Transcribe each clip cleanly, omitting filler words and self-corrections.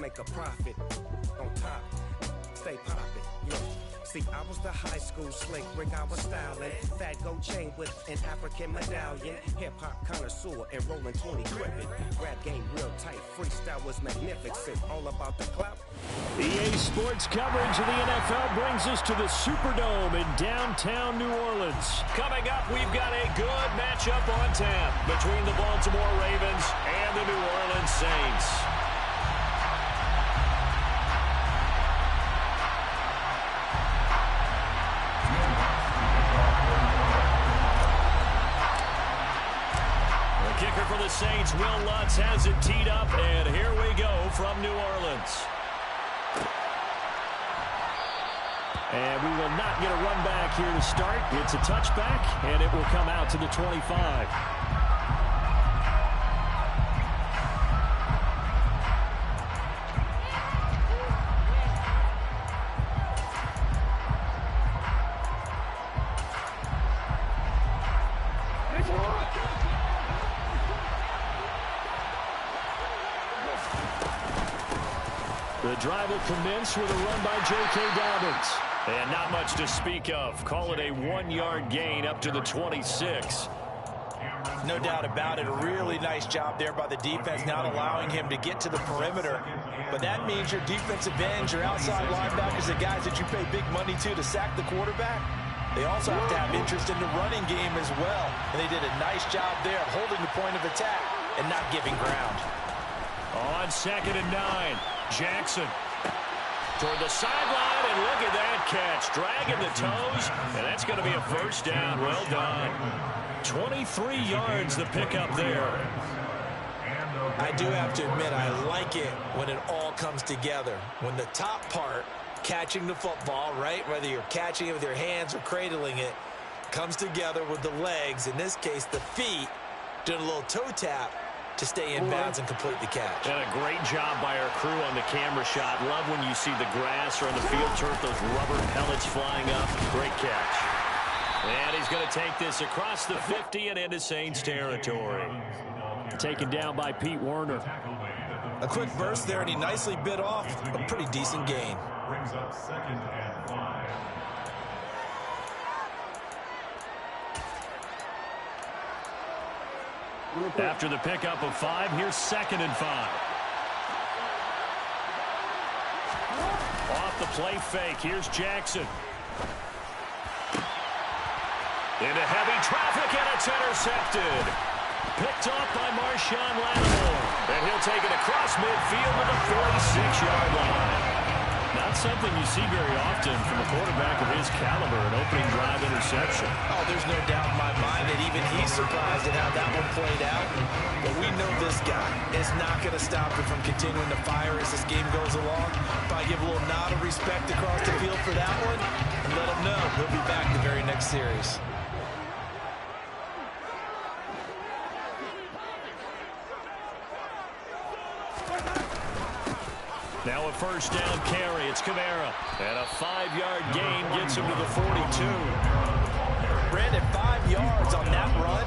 make a profit. On top, stay poppin', yo. See, I was the high school slick Rick, I was styling. Fat gold chain with an African medallion. Hip-hop connoisseur and rolling 20 cribbin'. Rap game real tight, freestyle was magnificent. All about the clout. EA Sports coverage of the NFL brings us to the Superdome in downtown New Orleans. Coming up, we've got a good matchup on tap between the Baltimore Ravens and the New Orleans Saints. Kicker for the Saints, Will Lutz has it teed up, and here we go from New Orleans. And we will not get a run back here to start. It's a touchback, and it will come out to the 25. The drive will commence with a run by J.K. Dobbins. And not much to speak of. Call it a 1-yard gain up to the 26. No doubt about it. A really nice job there by the defense, not allowing him to get to the perimeter. But that means your defensive ends, your outside linebackers, the guys that you pay big money to sack the quarterback, they also have to have interest in the running game as well. And they did a nice job there of holding the point of attack and not giving ground. On 2nd and 9, Jackson toward the sideline, and look at that catch. Dragging the toes, and that's going to be a first down. Well done. 23 yards the pickup there. I do have to admit, I like it when it all comes together. When the top part, catching the football, right, whether you're catching it with your hands or cradling it, comes together with the legs, in this case the feet, doing a little toe tap to stay in bounds and complete the catch. And a great job by our crew on the camera shot. Love when you see the grass or on the field turf, those rubber pellets flying up. Great catch. And he's going to take this across the 50 and into Saints territory. Taken down by Pete Werner. A quick burst there, and he nicely bit off a pretty decent gain. Brings up 2nd and 5. After the pickup of 5, here's 2nd and 5. Off the play fake, here's Jackson. Into heavy traffic, and it's intercepted. Picked off by Marshawn Lattimore. And he'll take it across midfield to the 46-yard line. Not something you see very often from a quarterback of his caliber, an opening drive interception. Oh, there's no doubt in my mind that even he's surprised at how that one played out. But we know this guy is not going to stop him from continuing to fire as this game goes along. Probably give a little nod of respect across the field for that one and let him know he'll be back the very next series. Now a first down carry. It's Kamara. And a 5-yard gain gets him to the 42. Brandon, 5 yards on that run.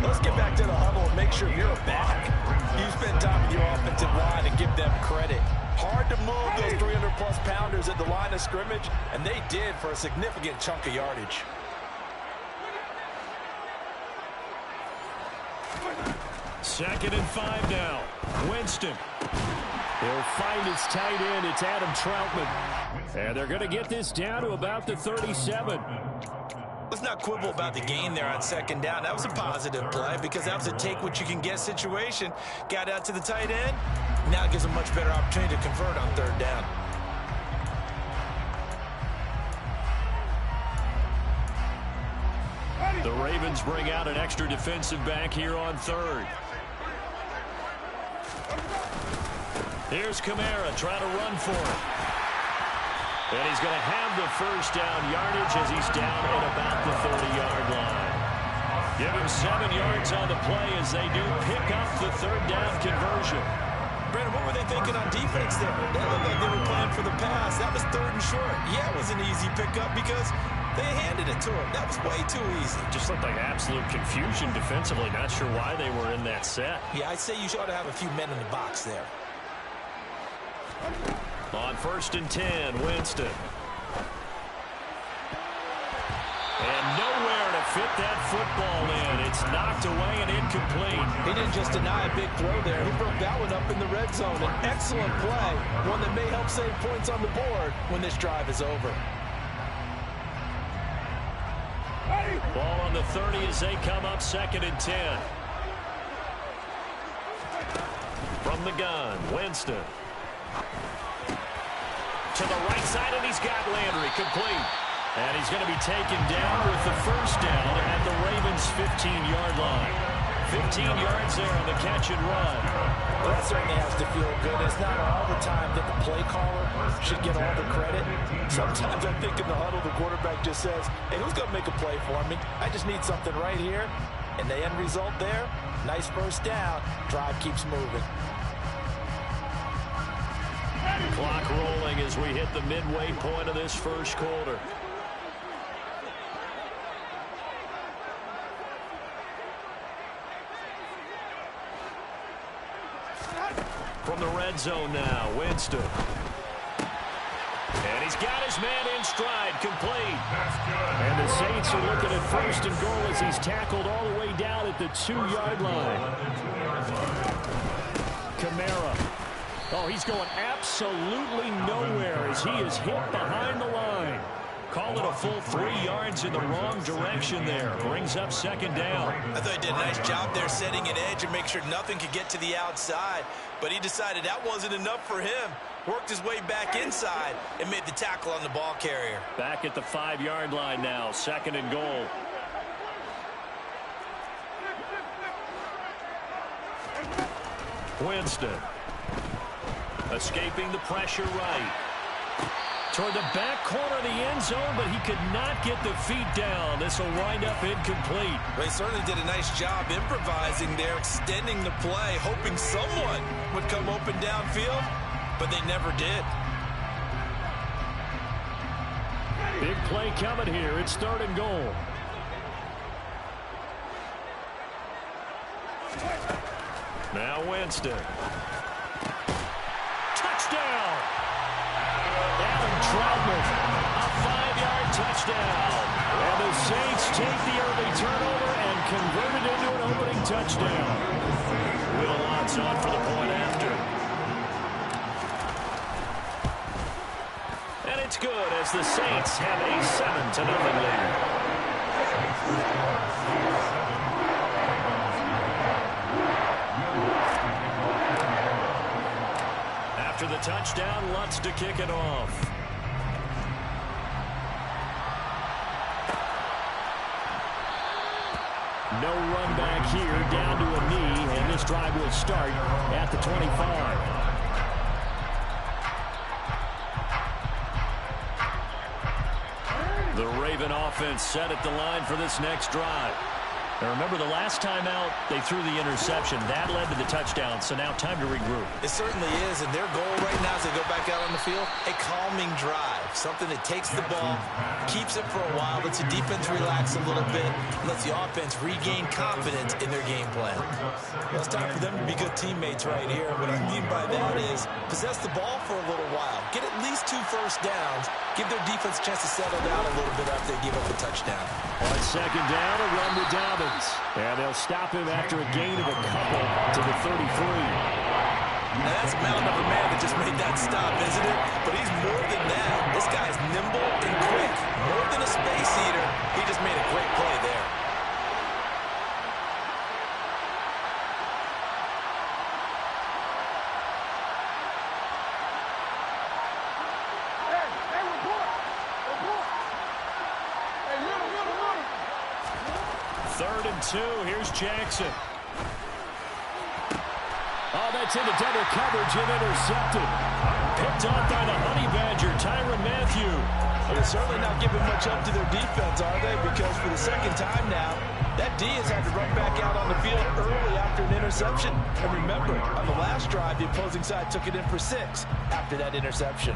Let's get back to the huddle and make sure you're back. You spend time with your offensive line and give them credit. Hard to move those 300-plus pounders at the line of scrimmage, and they did for a significant chunk of yardage. Second and 5 now. Winston. He'll find his tight end. It's Adam Troutman. And they're going to get this down to about the 37. Let's not quibble about the gain there on 2nd down. That was a positive play because that was a take-what-you-can-get situation. Got out to the tight end. Now it gives a much better opportunity to convert on 3rd down. The Ravens bring out an extra defensive back here on 3rd. Here's Kamara trying to run for it. And he's going to have the first down yardage as he's down at about the 30-yard line. Give him 7 yards on the play as they do pick up the 3rd down conversion. Brandon, what were they thinking on defense there? They looked like they were playing for the pass. That was 3rd and short. Yeah, it was an easy pickup because they handed it to him. That was way too easy. Just looked like absolute confusion defensively. Not sure why they were in that set. Yeah, I'd say you ought to have a few men in the box there. On 1st and 10, Winston. And nowhere to fit that football in. It's knocked away and incomplete. He didn't just deny a big throw there. He broke that one up in the red zone. An excellent play, one that may help save points on the board when this drive is over. Ball on the 30 as they come up 2nd and 10. From the gun, Winston. To the right side, and he's got Landry complete. And he's going to be taken down with the first down at the Ravens' 15-yard line. 15 yards there on the catch and run. Well, that certainly has to feel good. It's not all the time that the play caller should get all the credit. Sometimes I think in the huddle, the quarterback just says, hey, who's going to make a play for me? I just need something right here. And the end result there, nice first down. Drive keeps moving. Clock rolling as we hit the midway point of this first quarter. From the red zone now, Winston. And he's got his man in stride, complete. And the Saints are looking at 1st and goal as he's tackled all the way down at the 2-yard line. Kamara. Oh, he's going absolutely nowhere as he is hit behind the line. Call it a full 3 yards in the wrong direction there. Brings up 2nd down. I thought he did a nice job there setting an edge and make sure nothing could get to the outside. But he decided that wasn't enough for him. Worked his way back inside and made the tackle on the ball carrier. Back at the 5-yard line now. 2nd and goal. Winston. Escaping the pressure right. Toward the back corner of the end zone, but he could not get the feet down. This will wind up incomplete. Well, he certainly did a nice job improvising there, extending the play, hoping someone would come open downfield, but they never did. Big play coming here. It's 3rd and goal. Now Winston. Touchdown! Troutman, a 5-yard touchdown. And the Saints take the early turnover and convert it into an opening touchdown. Will Lutz on for the point after. And it's good as the Saints have a 7-0 lead. After the touchdown, Lutz to kick it off. No run back here, down to a knee, and this drive will start at the 25. The Raven offense set at the line for this next drive. Now remember, the last time out, they threw the interception. That led to the touchdown, so now time to regroup. It certainly is, and their goal right now as they go back out on the field, a calming drive. Something that takes the ball, keeps it for a while, lets the defense relax a little bit, and lets the offense regain confidence in their game plan. Well, it's time for them to be good teammates right here. What I mean by that is possess the ball for a little while, get at least 2 first downs, give their defense a chance to settle down a little bit after they give up a touchdown. On 2nd down, a run with Dobbins. And they'll stop him after a gain of a couple to the 33. Now that's a mountain of a man that just made that stop, isn't it? But he's more than that. This guy's nimble and quick. More than a space eater. He just made a great play there. Third and 2. Here's Jackson. Oh, that's into double coverage and intercepted. Picked off by the Honey Badger, Tyrann Mathieu. Well, they're certainly not giving much up to their defense, are they? Because for the 2nd time now, that D has had to run back out on the field early after an interception. And remember, on the last drive, the opposing side took it in for 6 after that interception.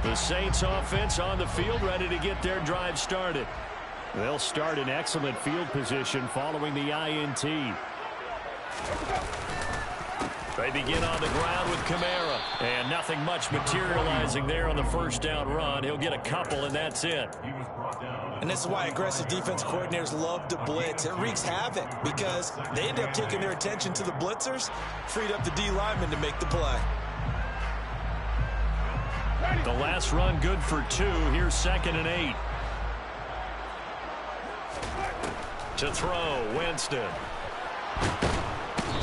The Saints offense on the field, ready to get their drive started. They'll start in excellent field position following the INT. They begin on the ground with Kamara. And nothing much materializing there on the first down run. He'll get a couple, and that's it. And this is why aggressive defense coordinators love to blitz. It wreaks havoc because they end up taking their attention to the blitzers, freed up the D lineman to make the play. The last run good for 2. Here's 2nd and 8. To throw, Winston.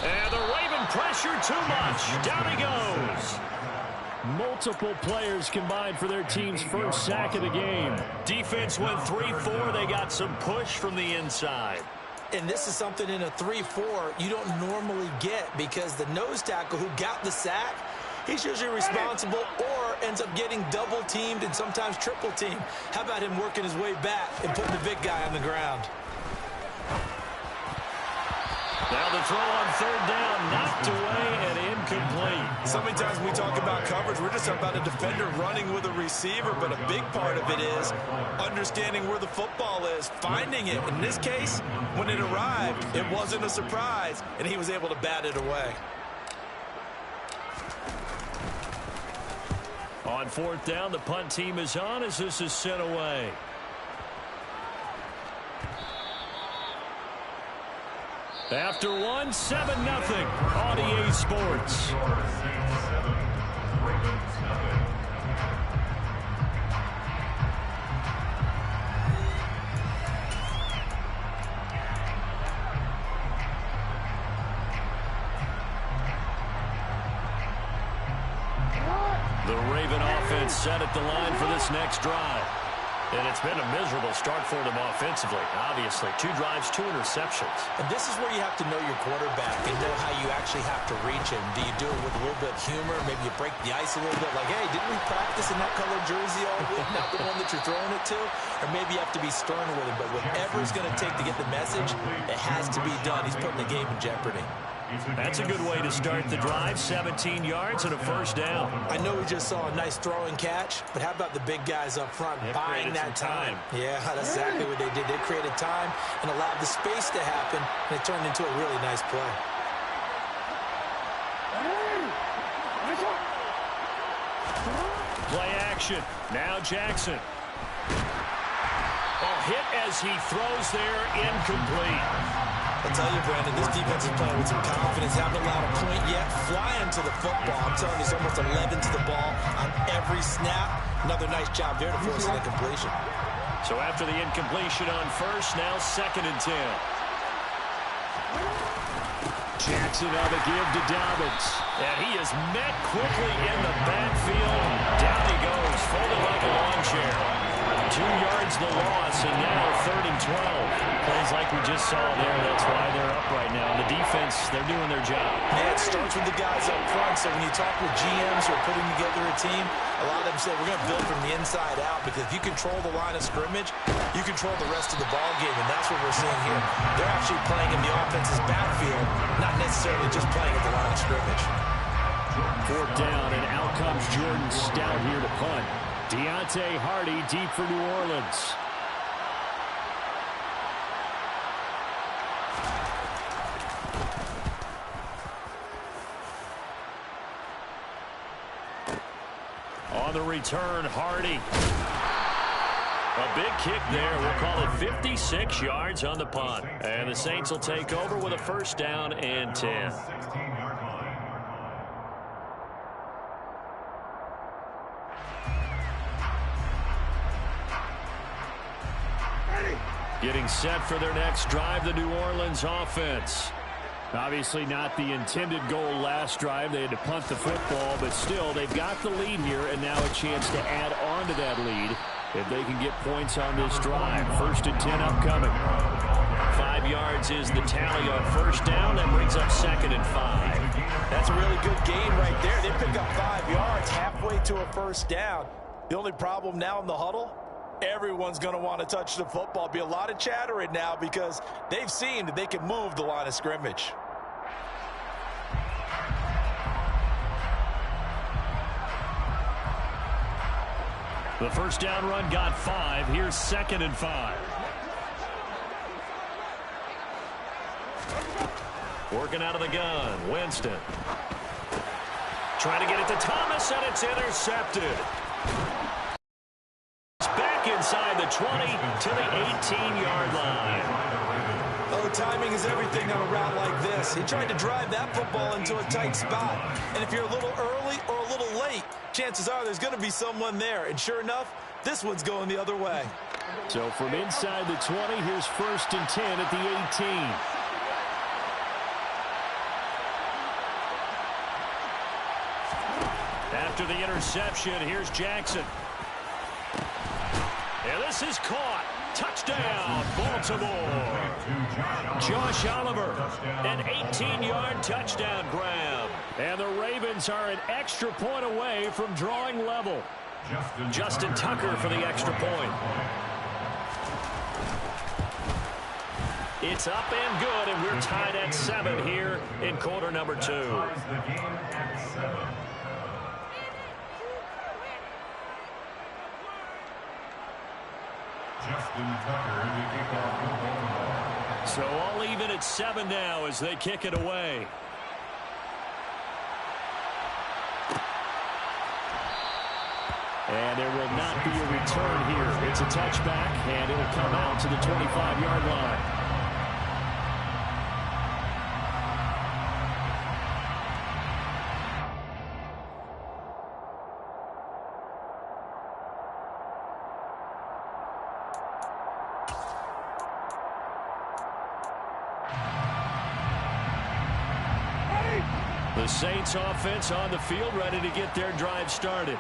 And the Raven pressure too much. Down he goes. Multiple players combined for their team's first sack of the game. Defense went 3-4. They got some push from the inside. And this is something in a 3-4 you don't normally get because the nose tackle who got the sack, he's usually responsible or ends up getting double-teamed and sometimes triple-teamed. How about him working his way back and putting the big guy on the ground? Now the throw on 3rd down, knocked away and incomplete. So many times when we talk about coverage, we're just talking about a defender running with a receiver, but a big part of it is understanding where the football is, finding it. In this case, when it arrived, it wasn't a surprise, and he was able to bat it away. On 4th down, the punt team is on as this is sent away. After 1, 7-0 on EA Sports. The Raven offense set at the line for this next drive. And it's been a miserable start for them offensively. Obviously, 2 drives, 2 interceptions. And this is where you have to know your quarterback and know how you actually have to reach him. Do you do it with a little bit of humor? Maybe you break the ice a little bit like, hey, didn't we practice in that color jersey all week? Not the one that you're throwing it to? Or maybe you have to be stern with him. But whatever it's going to take to get the message, it has to be done. He's putting the game in jeopardy. That's a good way to start the drive. 17 yards and a first down. I know we just saw a nice throw and catch, but how about the big guys up front buying that time? Yeah, that's exactly what they did. They created time and allowed the space to happen, and it turned into a really nice play. Play action. Now Jackson. Oh, hit as he throws there, incomplete. I tell you, Brandon, this defense is playing with some confidence. Haven't allowed a point yet. Flying to the football. I'm telling you, it's almost 11 to the ball on every snap. Another nice job there to force an incompletion. So after the incompletion on 1st, now 2nd and 10. Jackson on the give to Dobbins. And he is met quickly in the backfield. Down he goes, folded like a lawn chair. 2 yards the loss, and now 3rd and 12. Plays like we just saw there. That's why they're up right now. The defense, they're doing their job. Yeah, it starts with the guys up front. So when you talk with GMs who are putting together a team, a lot of them say we're going to build from the inside out because if you control the line of scrimmage, you control the rest of the ball game, and that's what we're seeing here. They're actually playing in the offense's backfield, not necessarily just playing at the line of scrimmage. 4th down, and out comes Jordan Stout here to punt. Deontay Hardy deep for New Orleans. On the return, Hardy. A big kick there. We'll call it 56 yards on the punt. And the Saints will take over with a 1st down and 10. Getting set for their next drive, the New Orleans offense. Obviously not the intended goal last drive. They had to punt the football, but still, they've got the lead here, and now a chance to add on to that lead if they can get points on this drive. 1st and 10 upcoming. 5 yards is the tally on 1st down. That brings up 2nd and 5. That's a really good gain right there. They pick up 5 yards halfway to a 1st down. The only problem now in the huddle, everyone's going to want to touch the football. Be a lot of chatter right now because they've seen that they can move the line of scrimmage. The 1st down run got 5. Here's 2nd and 5. Working out of the gun, Winston. Trying to get it to Thomas, and it's intercepted. It's back inside the 20 to the 18-yard line. Oh, timing is everything on a route like this. He tried to drive that football into a tight spot. And if you're a little early or a little late, chances are there's going to be someone there. And sure enough, this one's going the other way. So from inside the 20, here's 1st and 10 at the 18. After the interception, here's Jackson. And this is caught. Touchdown, Baltimore. Josh Oliver, an 18-yard touchdown grab. And the Ravens are an extra point away from drawing level. Justin Tucker for the extra point. It's up and good, and we're tied at 7 here in quarter number 2. So all even at 7 now as they kick it away. And there will not be a return here. It's a touchback, and it'll come out to the 25-yard line. The Saints offense on the field, ready to get their drive started.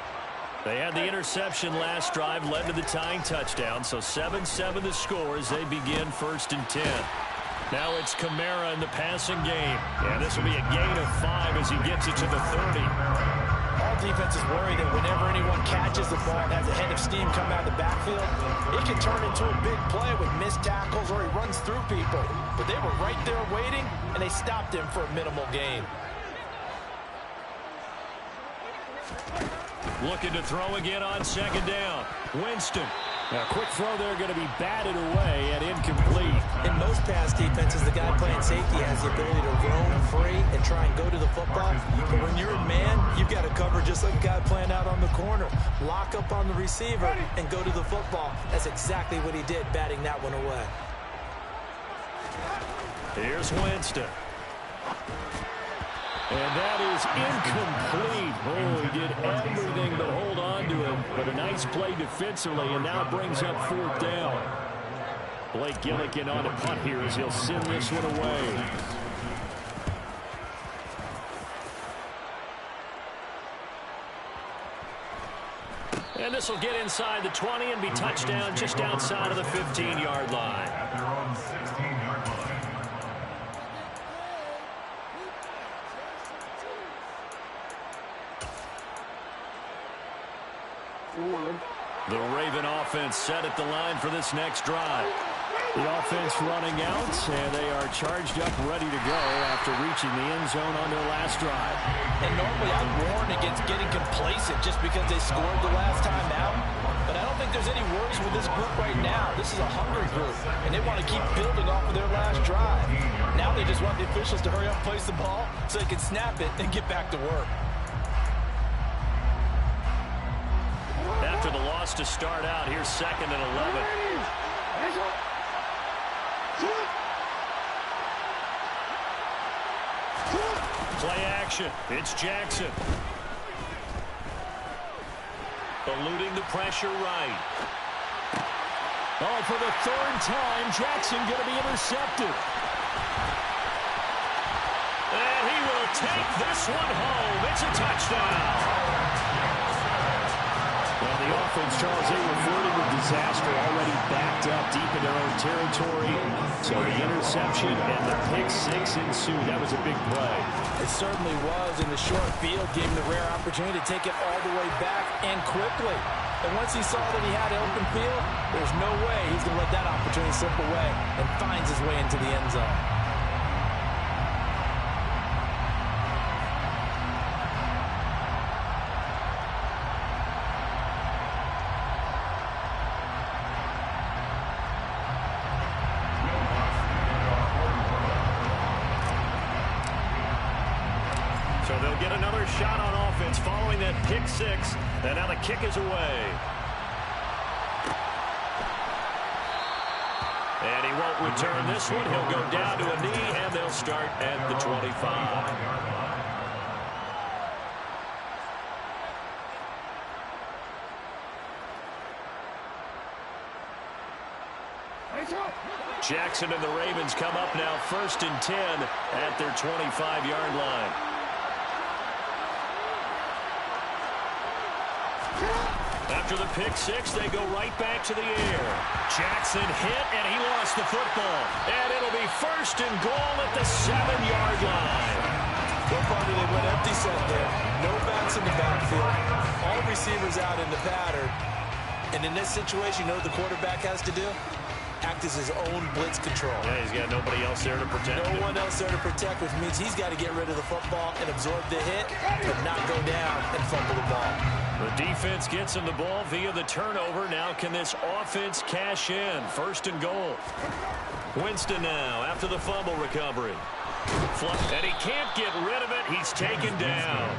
They had the interception last drive, led to the tying touchdown. So 7-7 the score as they begin 1st and 10. Now it's Kamara in the passing game. And this will be a gain of 5 as he gets it to the 30. All defenses worry that whenever anyone catches the ball and has a head of steam coming out of the backfield, it can turn into a big play with missed tackles or he runs through people. But they were right there waiting, and they stopped him for a minimal gain. Looking to throw again on 2nd down. Winston. Now, quick throw there going to be batted away and incomplete. In most pass defenses, the guy playing safety has the ability to roam free and try and go to the football. But when you're a man, you've got to cover just like the guy playing out on the corner. Lock up on the receiver and go to the football. That's exactly what he did, batting that one away. Here's Winston. And that is incomplete. Oh, he did everything but hold on to him. But a nice play defensively, and now brings up 4th down. Blake Gillikin on a punt here as he'll send this one away. And this will get inside the 20 and be touchdown just outside of the 15-yard line. At their own 16-yard line. The Raven offense set at the line for this next drive. The offense running out, and they are charged up, ready to go after reaching the end zone on their last drive. And normally I'd warn against getting complacent just because they scored the last time out. But I don't think there's any worries with this group right now. This is a hungry group, and they want to keep building off of their last drive. Now they just want the officials to hurry up and place the ball so they can snap it and get back to work. After the loss to start out, here's 2nd and 11. Play action. It's Jackson. Eluding the pressure right. Oh, for the 3rd time, Jackson going to be intercepted. And he will take this one home. It's a touchdown. Well, the offense, Charles, they were flirting with disaster, already backed up deep in their own territory. So the interception and the pick-6 ensued. That was a big play. It certainly was, and the short field gave him the rare opportunity to take it all the way back and quickly. And once he saw that he had an open field, there's no way he's going to let that opportunity slip away, and finds his way into the end zone. shot on offense following that pick six. And now the kick is away. And he won't return this one. He'll go down to a knee, and they'll start at the 25. Jackson and the Ravens come up now 1st and 10 at their 25-yard line. After the pick six, they go right back to the air. Jackson hit, and he lost the football. And it'll be 1st and goal at the 7-yard line. What part did they went empty set there? No backs in the backfield. All receivers out in the pattern. And in this situation, you know what the quarterback has to do? Act as his own blitz control. Yeah, he's got nobody else there to protect him. No one else there to protect, which means he's got to get rid of the football and absorb the hit, but not go down and fumble the ball. The defense gets him the ball via the turnover. Now can this offense cash in? 1st and goal. Winston now after the fumble recovery. And he can't get rid of it. He's taken down.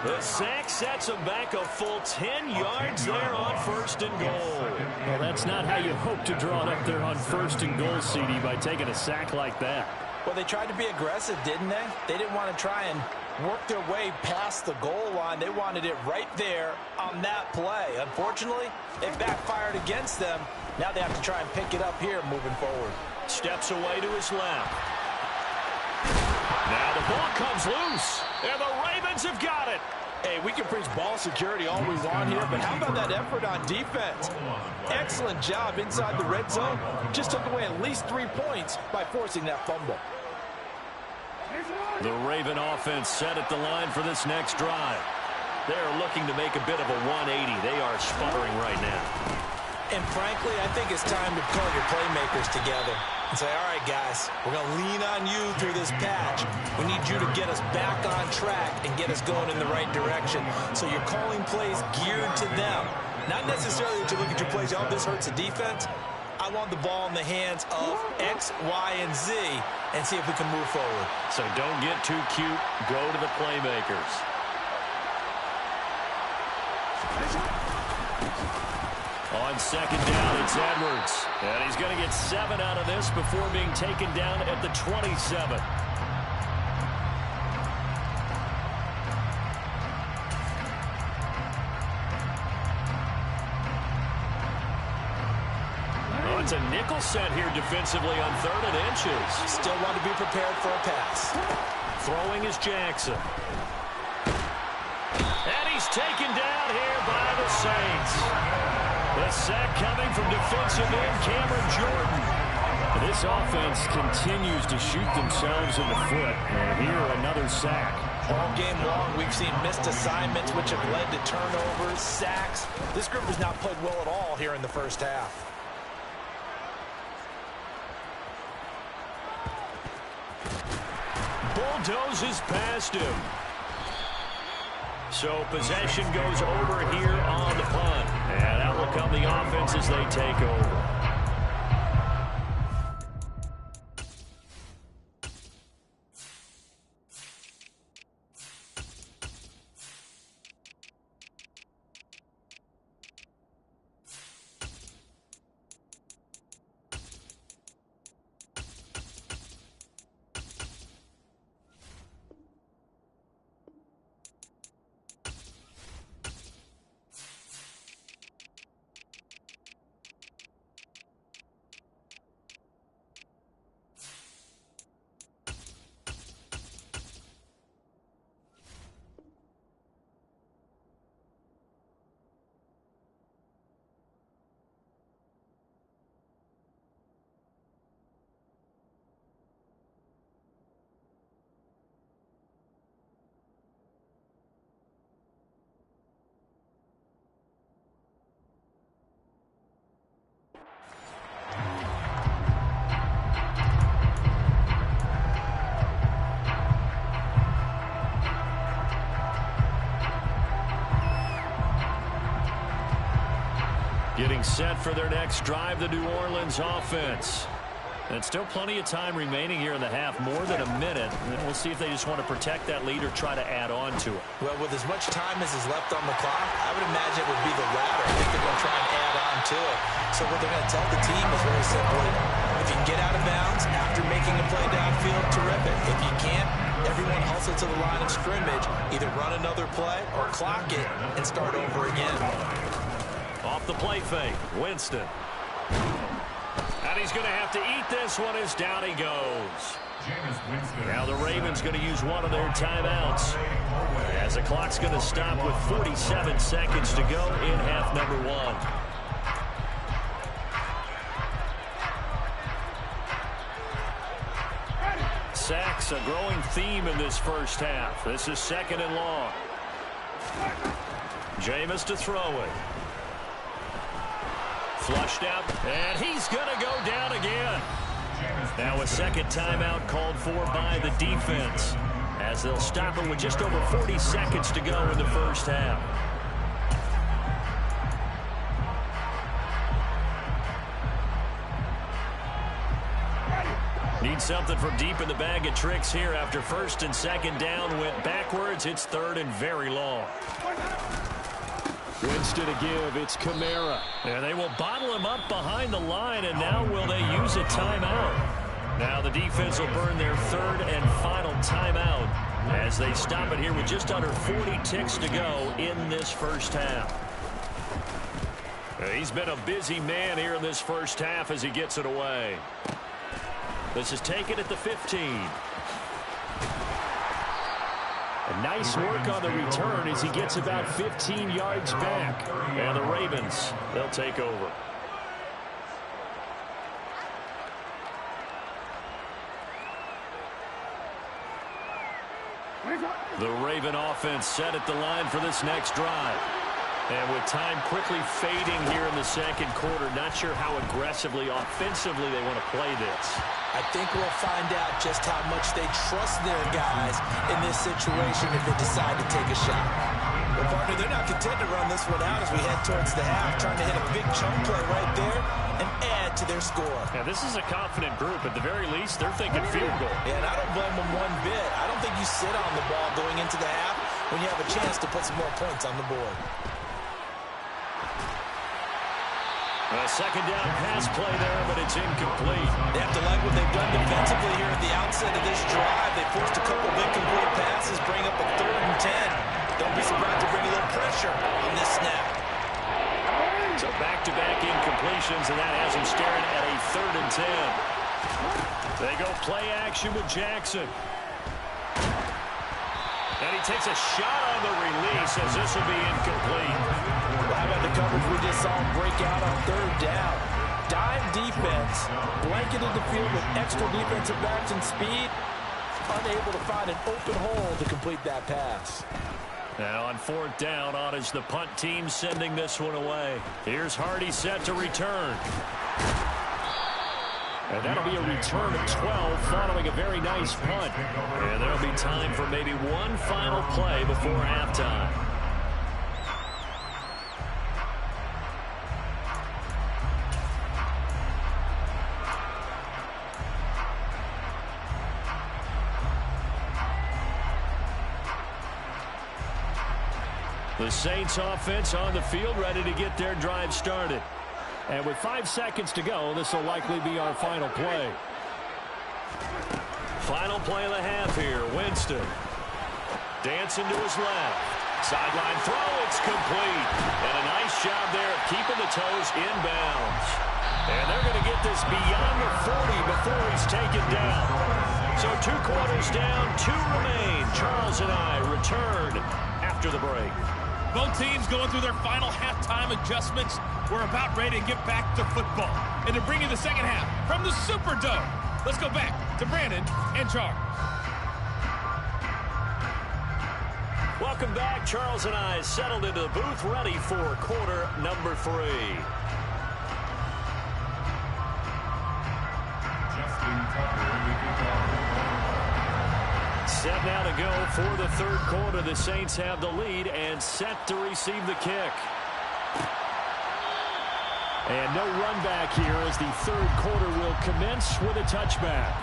The sack sets him back a full 10 yards there on 1st and goal. Well, that's not how you hope to draw it up there on 1st and goal, CD, by taking a sack like that. Well, they tried to be aggressive, didn't they? They didn't want to try and work their way past the goal line. They wanted it right there on that play. Unfortunately, it backfired against them. Now they have to try and pick it up here moving forward. Steps away to his left. Now the ball comes loose, and the Ravens have got it. Hey, we can preach ball security all we want here, but how about that effort on defense? Excellent job inside the red zone. Just took away at least 3 points by forcing that fumble. The Raven offense set at the line for this next drive. They're looking to make a bit of a 180. They are sputtering right now. And frankly, I think it's time to call your playmakers together and say, all right, guys, we're going to lean on you through this patch. We need you to get us back on track and get us going in the right direction. So you're calling plays geared to them. Not necessarily that you look at your plays, oh, this hurts the defense. I want the ball in the hands of X, Y, and Z and see if we can move forward. So don't get too cute. Go to the playmakers. On 2nd down, it's Edwards. And he's going to get 7 out of this before being taken down at the 27. Oh, it's a nickel set here defensively on 3rd and inches. Still want to be prepared for a pass. Throwing is Jackson. And he's taken down here by the Saints. The sack coming from defensive end Cameron Jordan. This offense continues to shoot themselves in the foot. And here, another sack. All game long, we've seen missed assignments, which have led to turnovers, sacks. This group has not played well at all here in the first half. Bulldozes past him. So possession goes over here on the punt. And out will come the offense as they take over. Getting set for their next drive, the New Orleans offense. And still plenty of time remaining here in the half, more than a minute. And then we'll see if they just want to protect that lead or try to add on to it. Well, with as much time as is left on the clock, I would imagine it would be the latter. I think they're going to try and add on to it. So what they're going to tell the team is very simply, if you can get out of bounds after making a play downfield, terrific. If you can't, everyone hustle to the line of scrimmage, either run another play or clock it and start over again. Off the play fake, Winston. And he's going to have to eat this one as down he goes. Now the Ravens going to use one of their timeouts, as the clock's going to stop with 47 seconds to go in half number 1. Sacks, a growing theme in this first half. This is 2nd and long. Jameis to throw it. Flushed out, and he's going to go down again. Now a second timeout called for by the defense, as they'll stop it with just over 40 seconds to go in the first half. Need something from deep in the bag of tricks here after 1st and 2nd down went backwards. It's 3rd and very long. Winston to give. It's Kamara. And they will bottle him up behind the line, and now will they use a timeout? Now the defense will burn their 3rd and final timeout as they stop it here with just under 40 ticks to go in this first half. He's been a busy man here in this first half as he gets it away. This is taken at the 15. Nice work on the return as he gets about 15 yards back. And the Ravens, they'll take over. The Raven offense set at the line for this next drive. And with time quickly fading here in the 2nd quarter, not sure how aggressively, offensively they want to play this. I think we'll find out just how much they trust their guys in this situation if they decide to take a shot. Well, partner, they're not content to run this one out as we head towards the half, trying to hit a big chunk play right there and add to their score. Yeah, this is a confident group. At the very least, they're thinking field goal. Yeah, and I don't blame them one bit. I don't think you sit on the ball going into the half when you have a chance to put some more points on the board. A 2nd down pass play there, but it's incomplete. They have to like what they've done defensively here at the outset of this drive. They forced a couple of incomplete passes, bring up a 3rd and 10. Don't be surprised to bring a little pressure on this snap. So back-to-back incompletions, and that has him staring at a 3rd and 10. They go play action with Jackson. And he takes a shot on the release as this will be incomplete. How about the coverage we just saw him break out on 3rd down? Dime defense, blanketed the field with extra defensive backs and speed, unable to find an open hole to complete that pass. Now on 4th down, on is the punt team sending this one away. Here's Hardy set to return. And that'll be a return of 12 following a very nice punt. And there'll be time for maybe one final play before halftime. The Saints offense on the field, ready to get their drive started. And with 5 seconds to go, this will likely be our final play. Final play of the half here. Winston. Dancing to his left. Sideline throw, it's complete. And a nice job there of keeping the toes inbounds. And they're going to get this beyond the 40 before he's taken down. So 2 quarters down, 2 remain. Charles and I return after the break. Both teams going through their final halftime adjustments. We're about ready to get back to football. And to bring you the second half from the Superdome, let's go back to Brandon and Charles. Welcome back. Charles and I settled into the booth, ready for quarter number 3. Set now to go for the 3rd quarter. The Saints have the lead and set to receive the kick. And no run back here as the third quarter will commence with a touchback.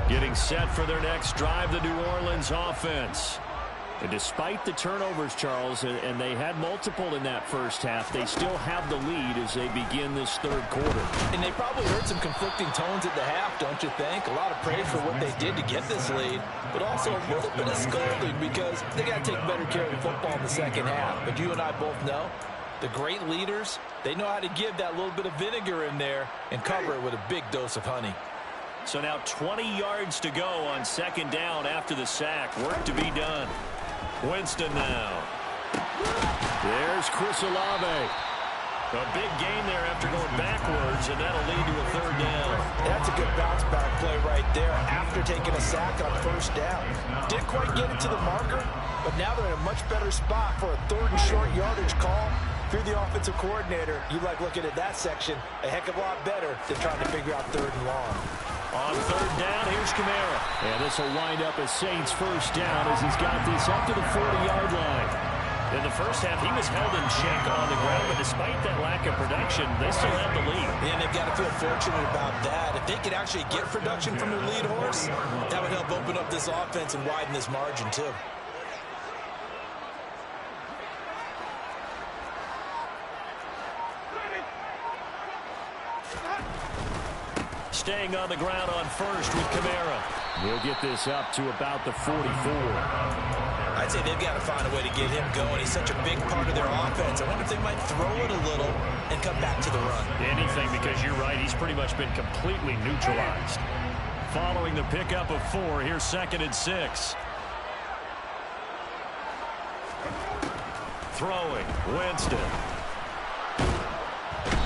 Getting set for their next drive, the New Orleans offense. And despite the turnovers, Charles, and they had multiple in that first half, they still have the lead as they begin this third quarter. And they probably heard some conflicting tones at the half, don't you think? A lot of praise for what they did to get this lead, but also a little bit of scolding because they got to take better care of the football in the second half. But you and I both know the great leaders, they know how to give that little bit of vinegar in there and cover it with a big dose of honey. So now 20 yards to go on second down after the sack. Work to be done. Winston now. There's Chris Olave. A big gain there after going backwards, and that'll lead to a third down. That's a good bounce back play right there after taking a sack on first down. Didn't quite get it to the marker, but now they're in a much better spot for a third and short yardage call. If you're the offensive coordinator, you like looking at that section a heck of a lot better than trying to figure out third and long. On third down, here's Kamara. And this will wind up as Saints first down as he's got this up to the 40-yard line. In the first half, he was held in check on the ground, but despite that lack of production, they still have the lead. And they've got to feel fortunate about that. If they could actually get production from their lead horse, that would help open up this offense and widen this margin, too. Staying on the ground on first with Kamara. We'll get this up to about the 44. I'd say they've got to find a way to get him going. He's such a big part of their offense. I wonder if they might throw it a little and come back to the run. Anything, because you're right. He's pretty much been completely neutralized. Following the pickup of 4, here's 2nd and 6. Throwing, Winston.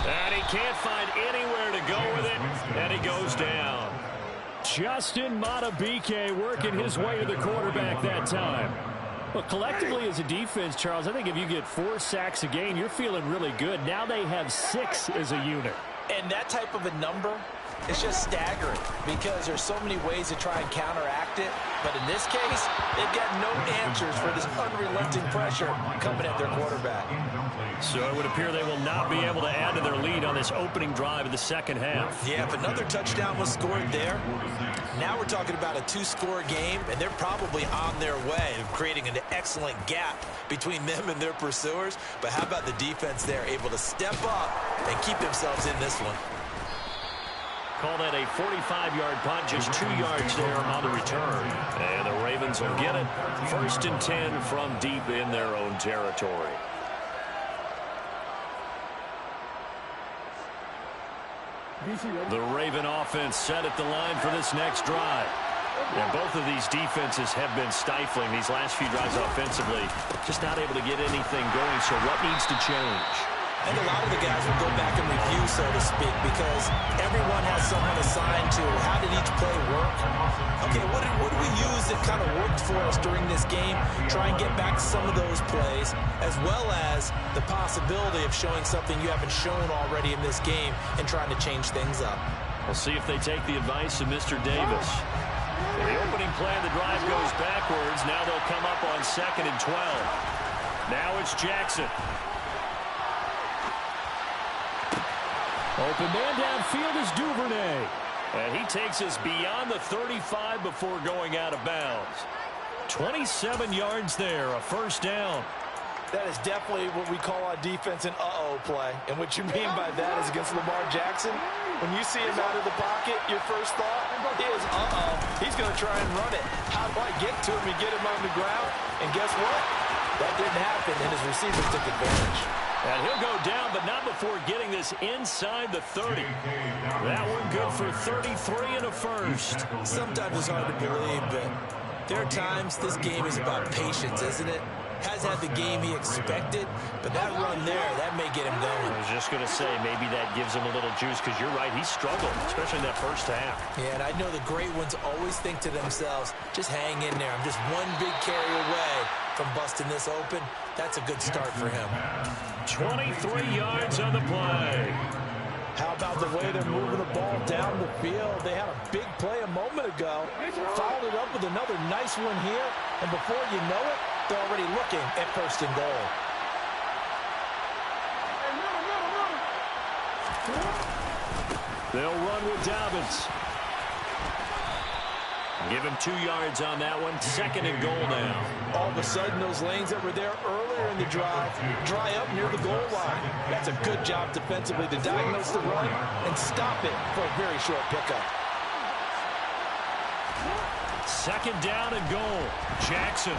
And he can't find anywhere to go with it, and he goes down. Justin Madubuike working his way to the quarterback that time. Well, collectively as a defense, Charles, I think if you get 4 sacks a game, you're feeling really good. Now they have 6 as a unit. And that type of a number, it's just staggering because there's so many ways to try and counteract it. But in this case, they've got no answers for this unrelenting pressure coming at their quarterback. So it would appear they will not be able to add to their lead on this opening drive of the second half. Yeah, if another touchdown was scored there, now we're talking about a 2-score game, and they're probably on their way of creating an excellent gap between them and their pursuers. But how about the defense there, able to step up and keep themselves in this one? Call that a 45-yard punt, just 2 yards there on the return. And the Ravens will get it. 1st and 10 from deep in their own territory. The Raven offense set at the line for this next drive. And both of these defenses have been stifling these last few drives offensively. Just not able to get anything going, so what needs to change? I think a lot of the guys will go back and review, so to speak, because everyone has someone assigned to how did each play work. Okay, what do we use that kind of worked for us during this game? Try and get back to some of those plays, as well as the possibility of showing something you haven't shown already in this game and trying to change things up. We'll see if they take the advice of Mr. Davis. The opening play of the drive goes backwards. Now they'll come up on 2nd and 12. Now it's Jackson. Open man downfield is Duvernay. And he takes us beyond the 35 before going out of bounds. 27 yards there, a first down. That is definitely what we call on defense an uh-oh play. And what you mean by that is against Lamar Jackson, when you see him out of the pocket, your first thought is, uh-oh, he's going to try and run it. How do I get to him and get him on the ground? And guess what? That didn't happen, and his receivers took advantage. And he'll go down, but not before getting this inside the 30. That one good for 33 and a first. Sometimes it's hard to believe, but there are times this game is about patience, isn't it? has had the game he expected, but that run there, that may get him going. I was just going to say, maybe that gives him a little juice, because you're right, he struggled, especially in that first half. Yeah, and I know the great ones always think to themselves, just hang in there. I'm just one big carry away from busting this open. That's a good start for him. 23 yards on the play. How about the way they're moving the ball down the field? They had a big play a moment ago, followed it up with another nice one here, and before you know it, they're already looking at first and goal. They'll run with Dobbins. Give him 2 yards on that one. Second and goal now. All of a sudden, those lanes that were there earlier in the drive dry up near the goal line. That's a good job defensively to diagnose the run and stop it for a very short pickup. Second down and goal. Jackson.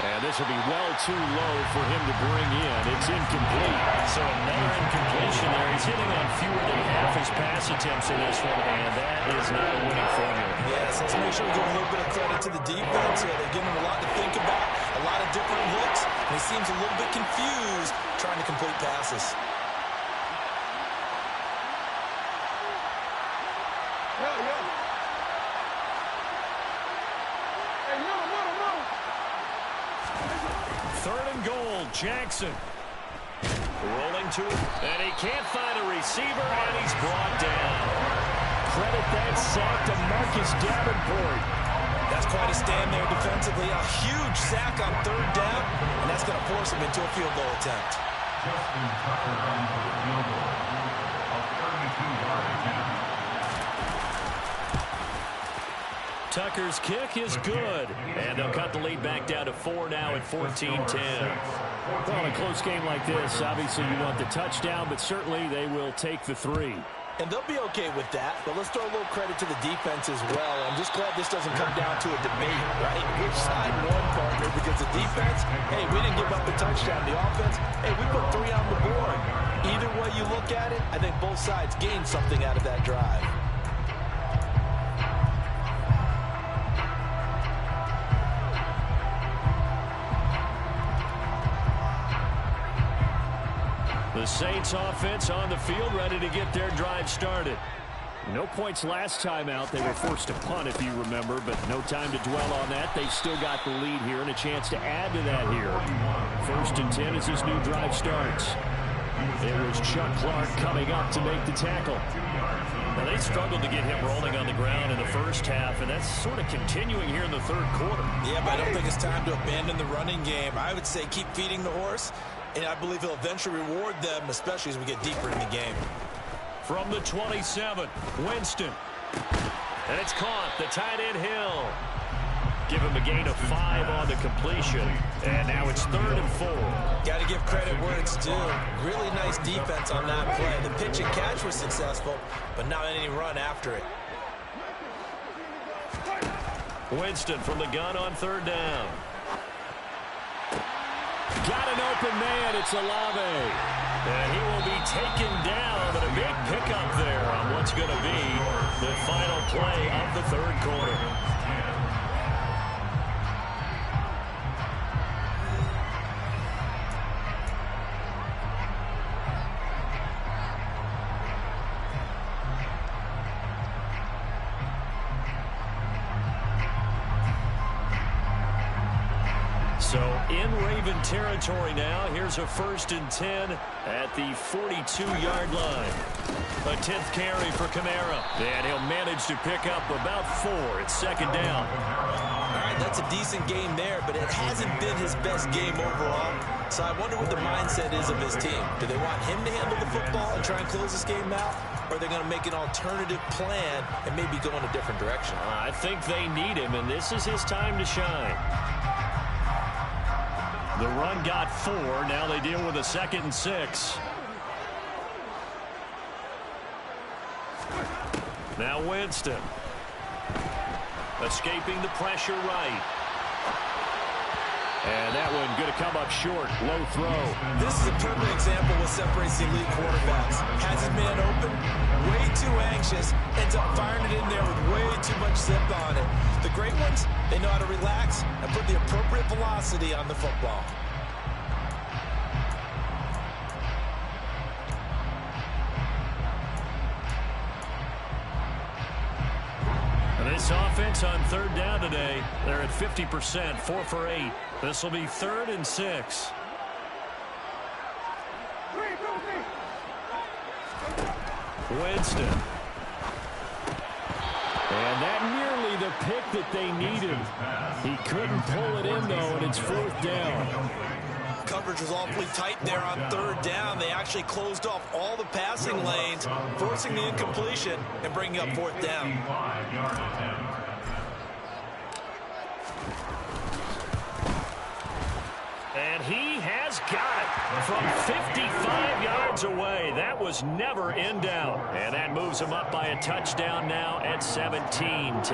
And this will be well too low for him to bring in. It's incomplete. So another incompletion there. He's hitting on fewer than half his pass attempts in this one, and that is not a winning formula. Yes, let's make sure we give a little bit of credit to the defense here. They've given him a lot to think about, a lot of different looks, and he seems a little bit confused trying to complete passes. Third and goal, Jackson. Rolling to it, and he can't find a receiver, and he's brought down. Credit that sack to Marcus Davenport. That's quite a stand there defensively. A huge sack on third down, and that's going to force him into a field goal attempt. Justin Tucker runs for the field goal. A 32-yard attempt. Tucker's kick is good, and they'll cut the lead back down to 4 now at 14-10. Well, in a close game like this, obviously you want the touchdown, but certainly they will take the 3. And they'll be okay with that, but let's throw a little credit to the defense as well. I'm just glad this doesn't come down to a debate, right? Which side won, partner? Because the defense, hey, we didn't give up a touchdown. The offense, hey, we put 3 on the board. Either way you look at it, I think both sides gained something out of that drive. The Saints offense on the field, ready to get their drive started. No points last time out. They were forced to punt, if you remember, but no time to dwell on that. They've still got the lead here and a chance to add to that here. 1st and 10 as this new drive starts. It was Chuck Clark coming up to make the tackle. Now, they struggled to get him rolling on the ground in the first half, and that's sort of continuing here in the third quarter. Yeah, but I don't think it's time to abandon the running game. I would say keep feeding the horse, and I believe he'll eventually reward them, especially as we get deeper in the game. From the 27, Winston. And it's caught, the tight end Hill. Give him a gain of 5 on the completion. And now it's 3rd and 4. Got to give credit where it's due. Really nice defense on that play. The pitch and catch was successful, but not any run after it. Winston from the gun on 3rd down. Got an open man. It's Olave. And he will be taken down, but a big pickup there on what's going to be the final play of the third quarter. So in Raven territory now. Here's a 1st and 10 at the 42-yard line. A 10th carry for Kamara. And he'll manage to pick up about 4. It's 2nd down. All right, that's a decent game there, but it hasn't been his best game overall. So I wonder what the mindset is of his team. Do they want him to handle the football and try and close this game out? Or are they going to make an alternative plan and maybe go in a different direction? I think they need him, and this is his time to shine. The run got 4. Now they deal with a 2nd and 6. Now Winston. Escaping the pressure right. And that one going to come up short. Low throw. This is a perfect example of what separates the elite quarterbacks. Has his man open, way too anxious, ends up firing it in there with way too much zip on it. The great ones, they know how to relax and put the appropriate velocity on the football. attempts on third down today. They're at 50%, 4 for 8. This will be 3rd and 6. Winston. And that nearly the pick that they needed. He couldn't pull it in, though, and it's 4th down. Coverage was awfully tight there on 3rd down. They actually closed off all the passing lanes, forcing the incompletion and bringing up 4th down. And he has got it from 55 yards away. That was never in doubt. And that moves him up by a touchdown now at 17-10.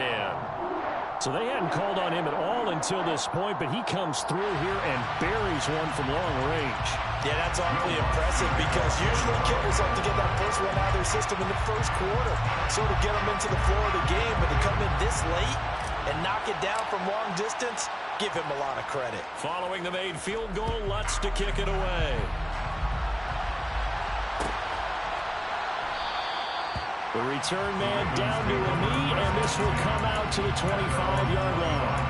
So they hadn't called on him at all until this point, but he comes through here and buries one from long range. Yeah, that's awfully impressive because usually kickers like to get that first one out of their system in the first quarter, sort of get them into the flow of the game, but to come in this late and knock it down from long distance, give him a lot of credit. Following the made field goal, Lutz to kick it away. The return man down to a knee, and this will come out to the 25-yard line.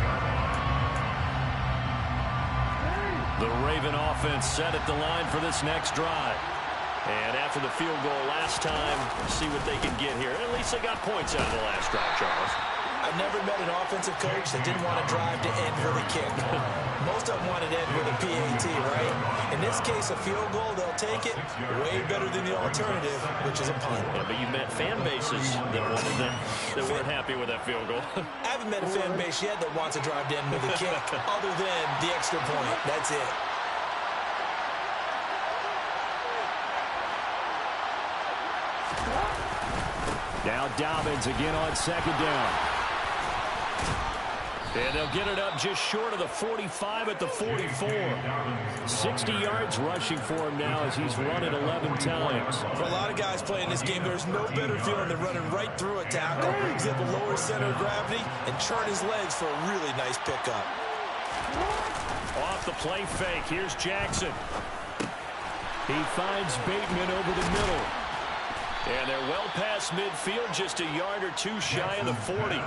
The Raven offense set at the line for this next drive. And after the field goal last time, see what they can get here. At least they got points out of the last drive, Charles. I've never met an offensive coach that didn't want to drive to end with a kick. Most of them wanted to end with a PAT, right? In this case, a field goal, they'll take it. Way better than the alternative, which is a punt. Yeah, but you've met fan bases that weren't happy with that field goal. I haven't met a fan base yet that wants to drive to end with a kick, other than the extra point. That's it. Now Dobbins again on 2nd down. And they'll get it up just short of the 45 at the 44. 60 yards rushing for him now as he's run it 11 times. For a lot of guys playing this game, there's no better feeling than running right through a tackle. He's able to lower center of gravity and churn his legs for a really nice pickup. Off the play fake, here's Jackson. He finds Bateman over the middle. And they're well past midfield, just a yard or two shy of the 40.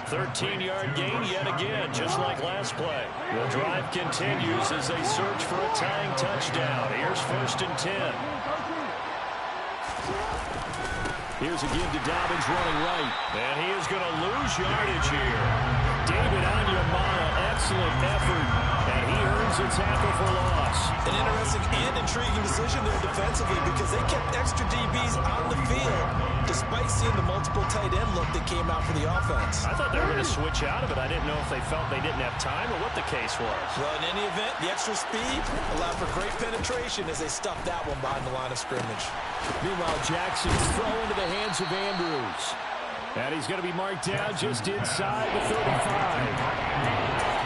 13-yard gain yet again, just like last play. The drive continues as they search for a tying touchdown. Here's 1st and 10. Here's a give to Dobbins running right. And he is going to lose yardage here. David Onyemata, excellent effort. And he earns a tackle for loss. An interesting and intriguing decision there defensively because they kept extra DBs on the field despite seeing the multiple tight end look that came out for the offense. I thought they were going to switch out of it. I didn't know if they felt they didn't have time or what the case was. Well, in any event, the extra speed allowed for great penetration as they stuffed that one behind the line of scrimmage. Meanwhile, Jackson's throw into the hands of Andrews. And he's going to be marked down just inside the 35.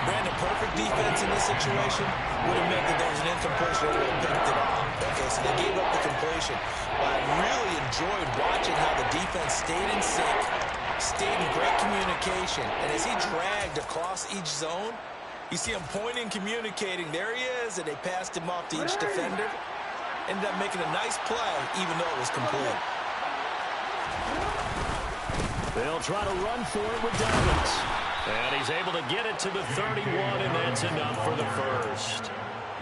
Brandon, perfect defense in this situation would have meant that there was an incompletion that would have picked it off. Okay, so they gave up the completion. But I really enjoyed watching how the defense stayed in sync, stayed in great communication. And as he dragged across each zone, you see him pointing, communicating. There he is, and they passed him off to each defender. Ended up making a nice play, even though it was complete. They'll try to run for it with Dobbins. And he's able to get it to the 31, and that's enough for the first.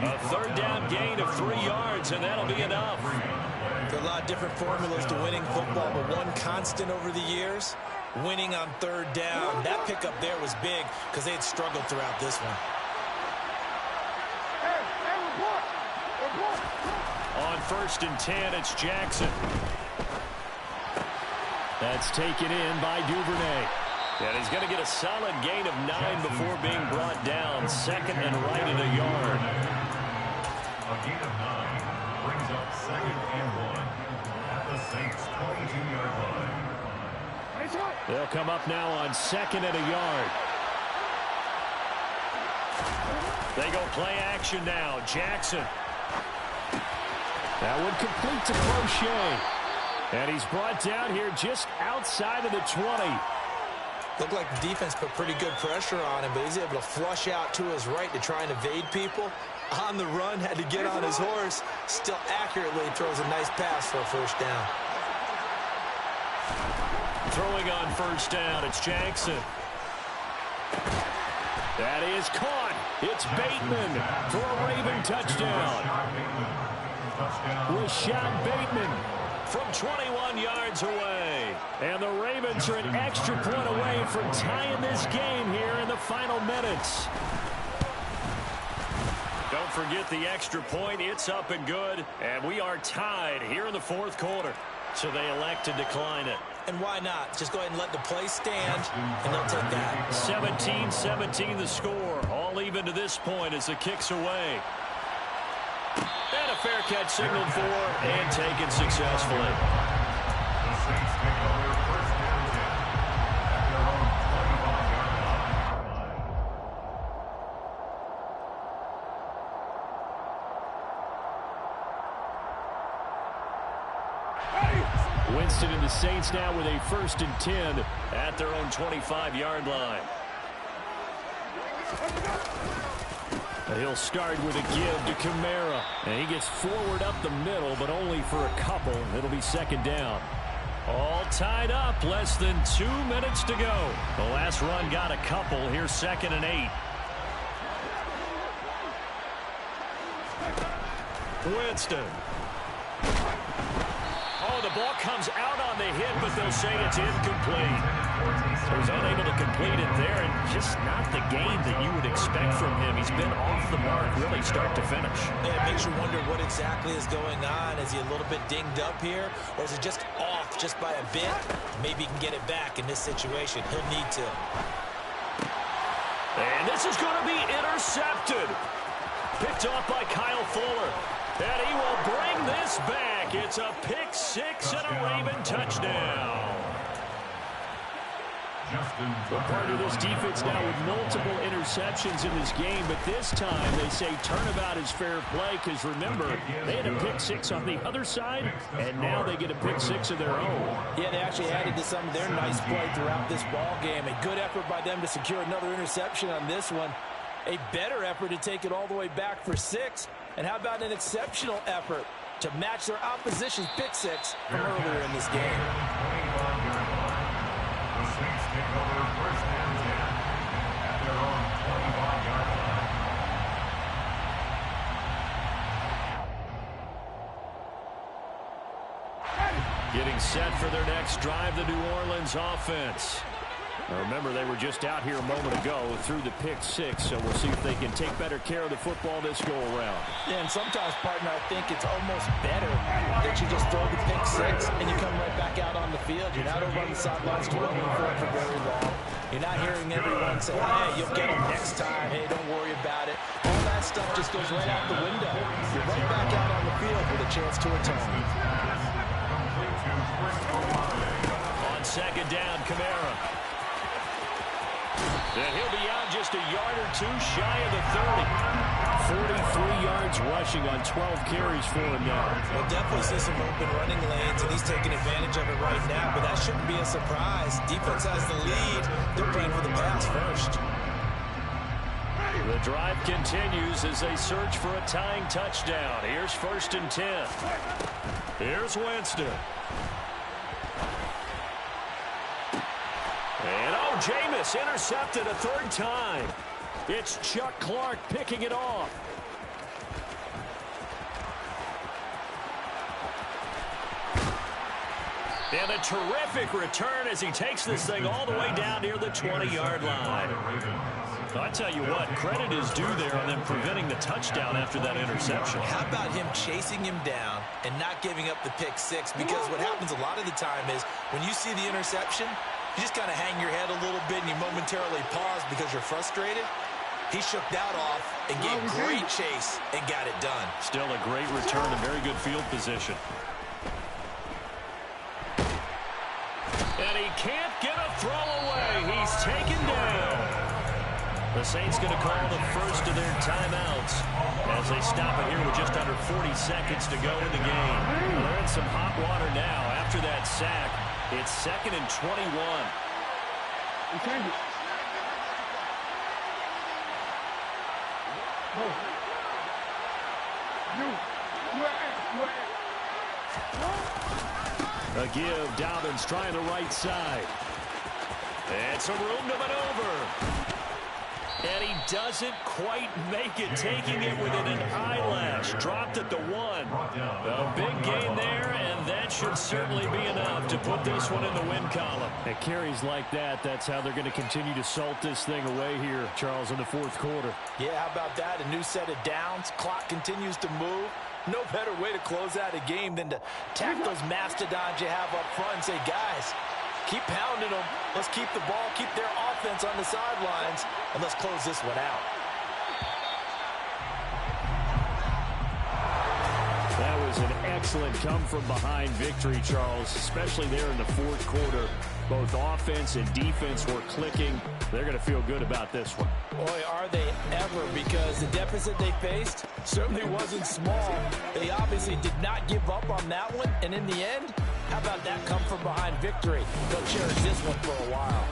A 3rd down gain of 3 yards, and that'll be enough. There are a lot of different formulas to winning football, but one constant over the years, winning on 3rd down. That pickup there was big because they had struggled throughout this one. On 1st and 10, it's Jackson. That's taken in by Duvernay. And he's going to get a solid gain of 9 before being brought down. 2nd and right at a yard. A gain of 9 brings up 2nd and 1 at the Saints' 22-yard line. They'll come up now on 2nd and a yard. They go play action now. Jackson. That one complete to Crochet. And he's brought down here just outside of the 20. Looked like the defense put pretty good pressure on him, but he's able to flush out to his right to try and evade people. On the run, had to get on his horse. Still accurately throws a nice pass for a 1st down. Throwing on 1st down, it's Jackson. That is caught. It's Bateman for a Raven touchdown. Rashad Bateman from 21 yards away. And the Ravens are an extra point away from tying this game here in the final minutes. Don't forget the extra point. It's up and good. And we are tied here in the fourth quarter. So they elect to decline it. And why not? Just go ahead and let the play stand, and they'll take that. 17-17 the score. All even to this point as the kick's away. And a fair catch signaled for and taken successfully. The Saints take over first and 10 at their own 25-yard line. Winston and the Saints now with a 1st and 10 at their own 25-yard line. He'll start with a give to Kamara. And he gets forward up the middle, but only for a couple. It'll be 2nd down. All tied up. Less than 2 minutes to go. The last run got a couple. Here's 2nd and 8. Winston. Oh, the ball comes out on the hit, but they'll say it's incomplete. So he's unable to complete it there, and just not the game that you would expect from him. He's been off the mark really start to finish. Yeah, it makes you wonder what exactly is going on. Is he a little bit dinged up here, or is it just off just by a bit? Maybe he can get it back in this situation. He'll need to. And this is going to be intercepted. Picked off by Kyle Fuller. And he will bring this back. It's a pick six and a Raven touchdown. Well, part of this defense now with multiple interceptions in this game, but this time they say turnabout is fair play because, remember, they had a pick six on the other side, and now they get a pick six of their own. Yeah, they actually added to some of their nice play throughout this ball game. A good effort by them to secure another interception on this one. A better effort to take it all the way back for 6. And how about an exceptional effort to match their opposition's pick six from earlier in this game? The Saints take over first and 10 at their own 25-yard line. Getting set for their next drive, the New Orleans offense. Now remember, they were just out here a moment ago through the pick six, so we'll see if they can take better care of the football this go-around. Yeah, and sometimes, partner, I think it's almost better that you just throw the pick six and you come right back out on the field. You're not over on the sidelines dwelling for it for very long. You're not hearing everyone say, hey, you'll get them next time. Hey, don't worry about it. All that stuff just goes right out the window. You're right back out on the field with a chance to atone. On 2nd down, Kamara. And he'll be out just a yard or two shy of the 30. 43 yards rushing on 12 carries for him now. We'll definitely see some open running lanes, and he's taking advantage of it right now, but that shouldn't be a surprise. Defense has the lead. They're playing for the pass first. The drive continues as they search for a tying touchdown. Here's 1st and 10. Here's Winston. And Jameis intercepted a 3rd time. It's Chuck Clark picking it off. And a terrific return as he takes this thing all the way down near the 20-yard line. I tell you what, credit is due there on them preventing the touchdown after that interception. How about him chasing him down and not giving up the pick six? Because what happens a lot of the time is when you see the interception, you just kind of hang your head a little bit and you momentarily pause because you're frustrated. He shook that off and gave great chase and got it done. Still a great return and very good field position. And he can't get a throw away. He's taken down. The Saints going to call the first of their timeouts as they stop it here with just under 40 seconds to go in the game. They're in some hot water now after that sack. It's 2nd and 21. A give, Dobbins trying the right side. And some room to maneuver. And he doesn't quite make it, taking it within an eyelash. Dropped at the 1. A big gain there, and that should certainly be enough to put this one in the win column. At carries like that, that's how they're going to continue to salt this thing away here, Charles, in the fourth quarter. Yeah, how about that? A new set of downs. Clock continues to move. No better way to close out a game than to tack those mastodons you have up front and say, guys, keep pounding them. Let's keep the ball, keep their offense on the sidelines, and let's close this one out. That was an excellent come-from-behind victory, Charles, especially there in the fourth quarter. Both offense and defense were clicking. They're going to feel good about this one. Boy, are they ever, because the deficit they faced certainly wasn't small. They obviously did not give up on that one, and in the end, how about that come-from-behind victory? They'll cherish this one for a while.